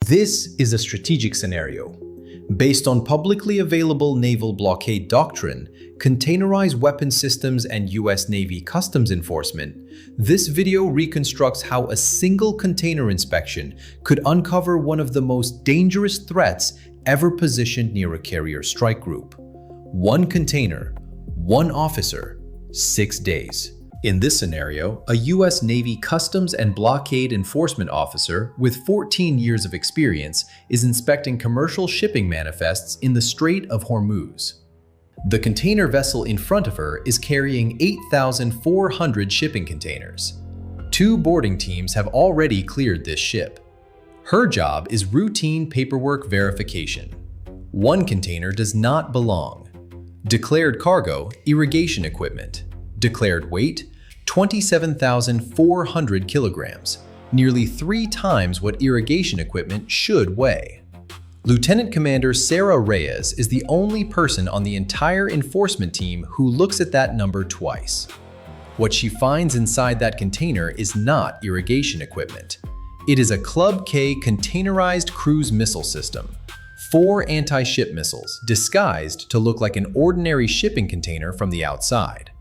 This is a strategic scenario. Based on publicly available naval blockade doctrine, containerized weapon systems, and US Navy customs enforcement, this video reconstructs how a single container inspection could uncover one of the most dangerous threats ever positioned near a carrier strike group. One container, one officer, 6 days. In this scenario, a US Navy customs and blockade enforcement officer with 14 years of experience is inspecting commercial shipping manifests in the Strait of Hormuz. The container vessel in front of her is carrying 8,400 shipping containers. 2 boarding teams have already cleared this ship. Her job is routine paperwork verification. One container does not belong. Declared cargo, irrigation equipment. Declared weight, 27,400 kilograms, nearly 3 times what irrigation equipment should weigh. Lieutenant Commander Sarah Reyes is the only person on the entire enforcement team who looks at that number twice. What she finds inside that container is not irrigation equipment. It is a Club K containerized cruise missile system. 4 anti-ship missiles, disguised to look like an ordinary shipping container from the outside.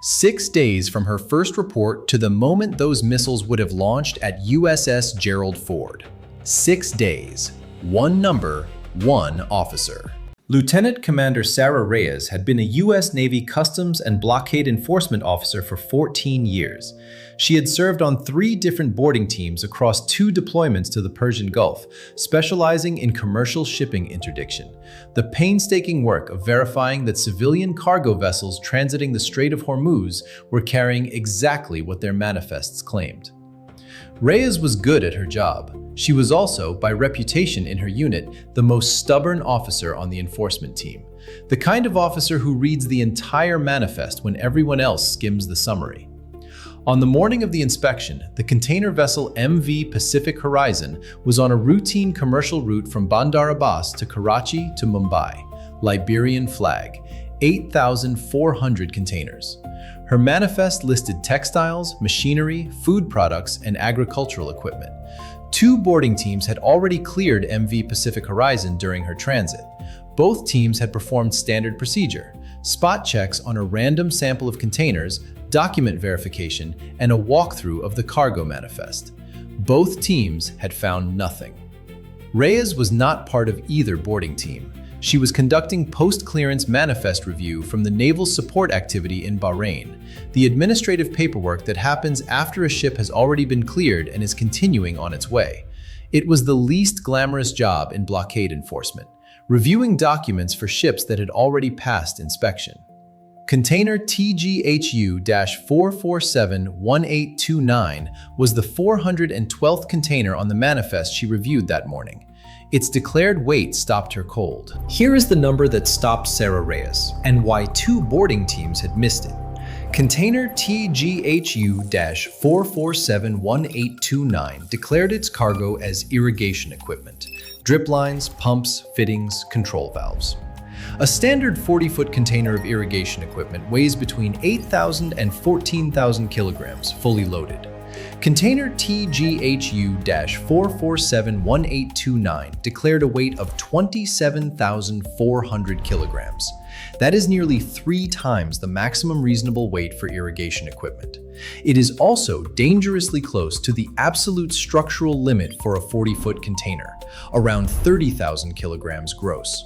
6 days from her first report to the moment those missiles would have launched at USS Gerald Ford. 6 days, one number, one officer. Lieutenant Commander Sarah Reyes had been a US Navy Customs and Blockade Enforcement officer for 14 years. She had served on 3 different boarding teams across 2 deployments to the Persian Gulf, specializing in commercial shipping interdiction. The painstaking work of verifying that civilian cargo vessels transiting the Strait of Hormuz were carrying exactly what their manifests claimed. Reyes was good at her job. She was also, by reputation in her unit, the most stubborn officer on the enforcement team. The kind of officer who reads the entire manifest when everyone else skims the summary. On the morning of the inspection, the container vessel MV Pacific Horizon was on a routine commercial route from Bandar Abbas to Karachi to Mumbai. Liberian flag, 8,400 containers. Her manifest listed textiles, machinery, food products, and agricultural equipment. 2 boarding teams had already cleared MV Pacific Horizon during her transit. Both teams had performed standard procedure, spot checks on a random sample of containers, document verification, and a walkthrough of the cargo manifest. Both teams had found nothing. Reyes was not part of either boarding team. She was conducting post-clearance manifest review from the naval support activity in Bahrain, the administrative paperwork that happens after a ship has already been cleared and is continuing on its way. It was the least glamorous job in blockade enforcement, reviewing documents for ships that had already passed inspection. Container TGHU-4471829 was the 412th container on the manifest she reviewed that morning. Its declared weight stopped her cold. Here is the number that stopped Sarah Reyes, and why 2 boarding teams had missed it. Container TGHU-4471829 declared its cargo as irrigation equipment, drip lines, pumps, fittings, control valves. A standard 40-foot container of irrigation equipment weighs between 8,000 and 14,000 kilograms, fully loaded. Container TGHU-4471829 declared a weight of 27,400 kilograms. That is nearly 3 times the maximum reasonable weight for irrigation equipment. It is also dangerously close to the absolute structural limit for a 40-foot container, around 30,000 kilograms gross.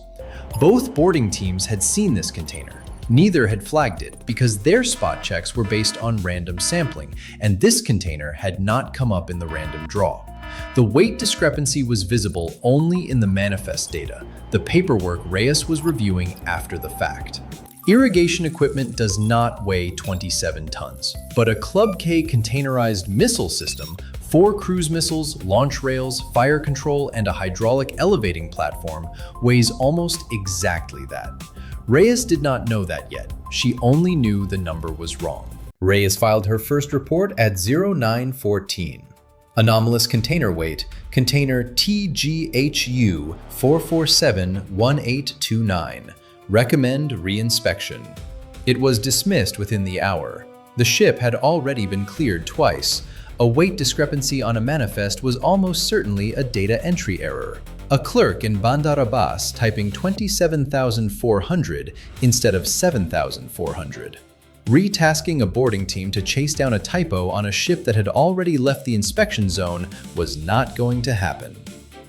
Both boarding teams had seen this container. Neither had flagged it because their spot checks were based on random sampling, and this container had not come up in the random draw. The weight discrepancy was visible only in the manifest data, the paperwork Reyes was reviewing after the fact. Irrigation equipment does not weigh 27 tons, but a Club K containerized missile system, 4 cruise missiles, launch rails, fire control, and a hydraulic elevating platform weighs almost exactly that. Reyes did not know that yet. She only knew the number was wrong. Reyes filed her first report at 0914. Anomalous container weight, container TGHU-4471829. Recommend reinspection. It was dismissed within the hour. The ship had already been cleared twice. A weight discrepancy on a manifest was almost certainly a data entry error. A clerk in Bandar Abbas typing 27,400 instead of 7,400. Retasking a boarding team to chase down a typo on a ship that had already left the inspection zone was not going to happen.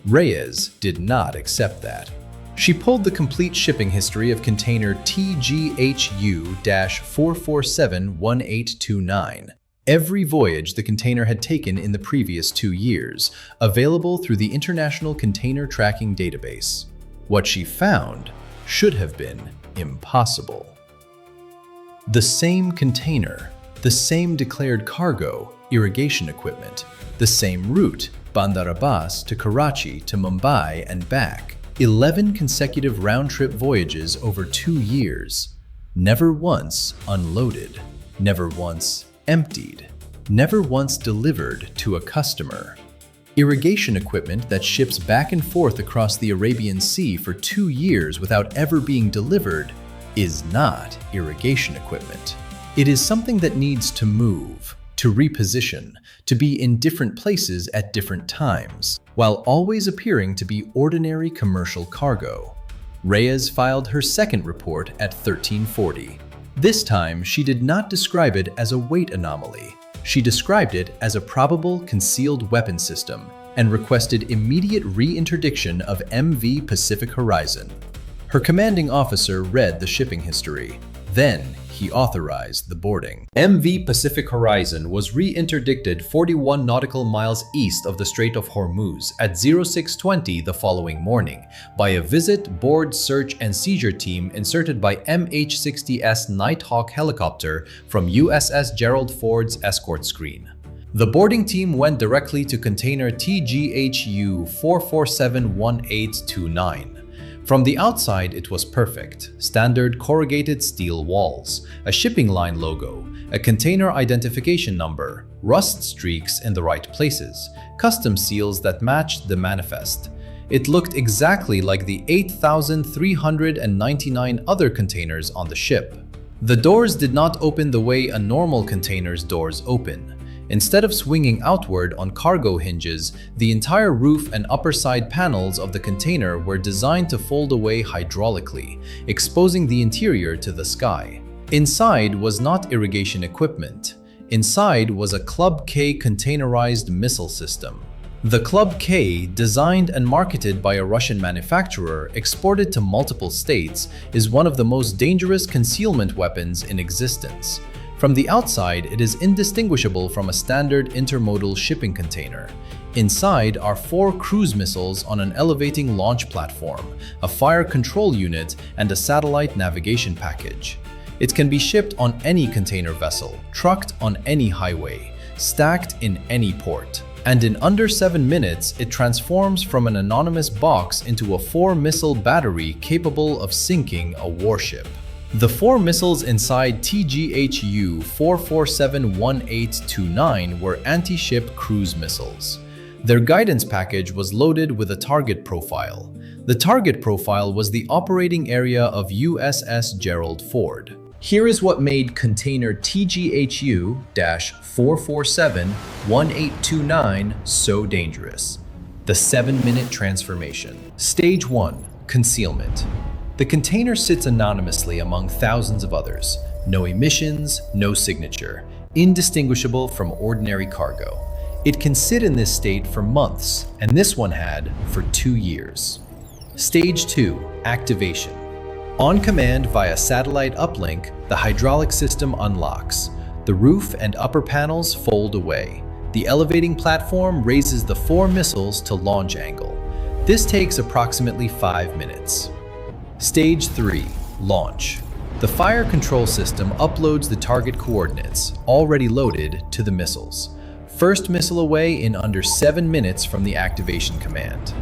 Reyes did not accept that. She pulled the complete shipping history of container TGHU-4471829. Every voyage the container had taken in the previous 2 years, available through the International Container Tracking Database. What she found should have been impossible. The same container, the same declared cargo, irrigation equipment, the same route, Bandar Abbas to Karachi to Mumbai and back. 11 consecutive round-trip voyages over 2 years. Never once unloaded, never once emptied, never once delivered to a customer. Irrigation equipment that ships back and forth across the Arabian Sea for 2 years without ever being delivered is not irrigation equipment. It is something that needs to move, to reposition, to be in different places at different times, while always appearing to be ordinary commercial cargo. Reyes filed her second report at 1340. This time, she did not describe it as a weight anomaly. She described it as a probable concealed weapon system and requested immediate reinterdiction of MV Pacific Horizon. Her commanding officer read the shipping history. Then, he authorized the boarding. MV Pacific Horizon was re-interdicted 41 nautical miles east of the Strait of Hormuz at 0620 the following morning by a visit, board, search, and seizure team inserted by MH-60S Nighthawk helicopter from USS Gerald Ford's escort screen. The boarding team went directly to container TGHU-4471829. From the outside, it was perfect. Standard corrugated steel walls, a shipping line logo, a container identification number, rust streaks in the right places, custom seals that matched the manifest. It looked exactly like the 8,399 other containers on the ship. The doors did not open the way a normal container's doors open. Instead of swinging outward on cargo hinges, the entire roof and upper side panels of the container were designed to fold away hydraulically, exposing the interior to the sky. Inside was not irrigation equipment. Inside was a Club K containerized missile system. The Club K, designed and marketed by a Russian manufacturer exported to multiple states, is one of the most dangerous concealment weapons in existence. From the outside, it is indistinguishable from a standard intermodal shipping container. Inside are 4 cruise missiles on an elevating launch platform, a fire control unit, and a satellite navigation package. It can be shipped on any container vessel, trucked on any highway, stacked in any port. And in under 7 minutes, it transforms from an anonymous box into a 4-missile battery capable of sinking a warship. The 4 missiles inside TGHU-4471829 were anti-ship cruise missiles. Their guidance package was loaded with a target profile. The target profile was the operating area of USS Gerald Ford. Here is what made container TGHU-4471829 so dangerous. The 7-minute transformation. Stage 1. Concealment. The container sits anonymously among thousands of others. No emissions, no signature. Indistinguishable from ordinary cargo. It can sit in this state for months, and this one had for 2 years. Stage 2. Activation. On command via satellite uplink, the hydraulic system unlocks. The roof and upper panels fold away. The elevating platform raises the 4 missiles to launch angle. This takes approximately 5 minutes. Stage 3. Launch. The fire control system uploads the target coordinates, already loaded, to the missiles. First missile away in under 7 minutes from the activation command.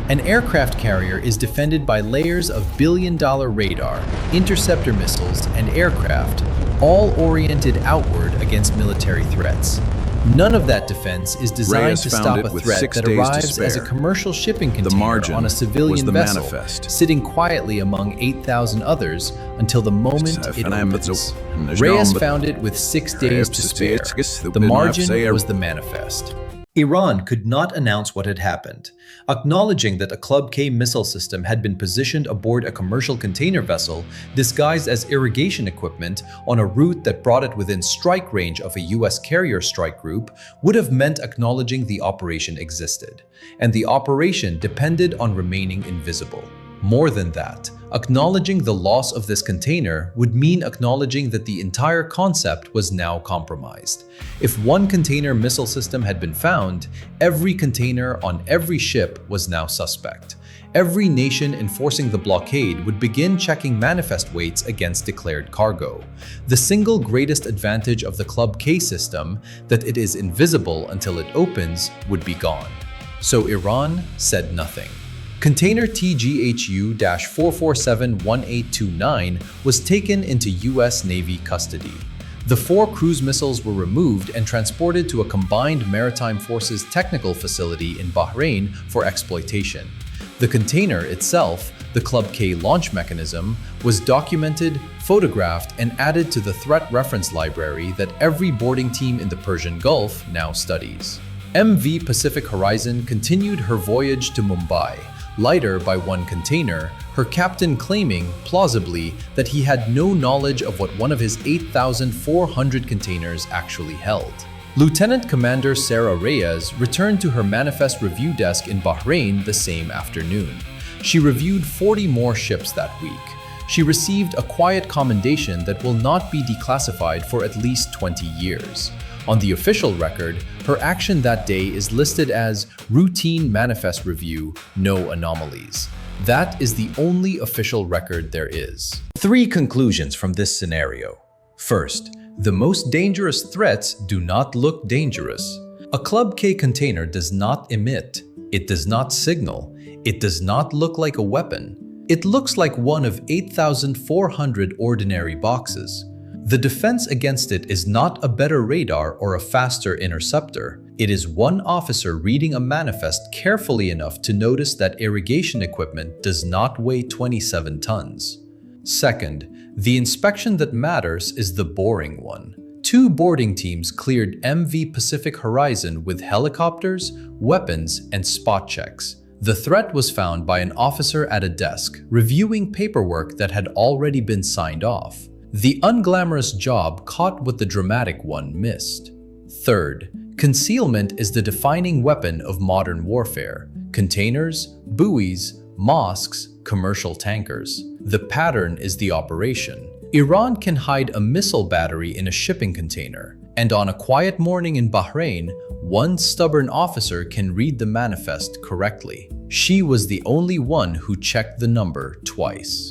An aircraft carrier is defended by layers of billion-dollar radar, interceptor missiles, and aircraft, all oriented outward against military threats. None of that defense is designed Reyes to found stop it a with threat 6 that days to arrives as a spare. commercial shipping The container margin on a was civilian the vessel, manifest. sitting quietly among 8,000 others until the moment it opens. Reyes found it with 6 days to spare. The margin was the manifest. Iran could not announce what had happened, acknowledging that a Club K missile system had been positioned aboard a commercial container vessel disguised as irrigation equipment on a route that brought it within strike range of a U.S. carrier strike group would have meant acknowledging the operation existed, and the operation depended on remaining invisible. More than that, acknowledging the loss of this container would mean acknowledging that the entire concept was now compromised. If one container missile system had been found, every container on every ship was now suspect. Every nation enforcing the blockade would begin checking manifest weights against declared cargo. The single greatest advantage of the Club K system, that it is invisible until it opens, would be gone. So Iran said nothing. Container TGHU-4471829 was taken into U.S. Navy custody. The 4 cruise missiles were removed and transported to a combined Maritime Forces technical facility in Bahrain for exploitation. The container itself, the Club K launch mechanism, was documented, photographed, and added to the threat reference library that every boarding team in the Persian Gulf now studies. MV Pacific Horizon continued her voyage to Mumbai, lighter by 1 container, her captain claiming, plausibly, that he had no knowledge of what one of his 8,400 containers actually held. Lieutenant Commander Sarah Reyes returned to her manifest review desk in Bahrain the same afternoon. She reviewed 40 more ships that week. She received a quiet commendation that will not be declassified for at least 20 years. On the official record, her action that day is listed as routine manifest review, no anomalies. That is the only official record there is. 3 conclusions from this scenario. First, the most dangerous threats do not look dangerous. A Club K container does not emit. It does not signal. It does not look like a weapon. It looks like one of 8,400 ordinary boxes. The defense against it is not a better radar or a faster interceptor. It is one officer reading a manifest carefully enough to notice that irrigation equipment does not weigh 27 tons. Second, the inspection that matters is the boring one. 2 boarding teams cleared MV Pacific Horizon with helicopters, weapons, and spot checks. The threat was found by an officer at a desk, reviewing paperwork that had already been signed off. The unglamorous job caught what the dramatic one missed. Third, concealment is the defining weapon of modern warfare. Containers, buoys, mosques, commercial tankers. The pattern is the operation. Iran can hide a missile battery in a shipping container, and on a quiet morning in Bahrain, one stubborn officer can read the manifest correctly. She was the only one who checked the number twice.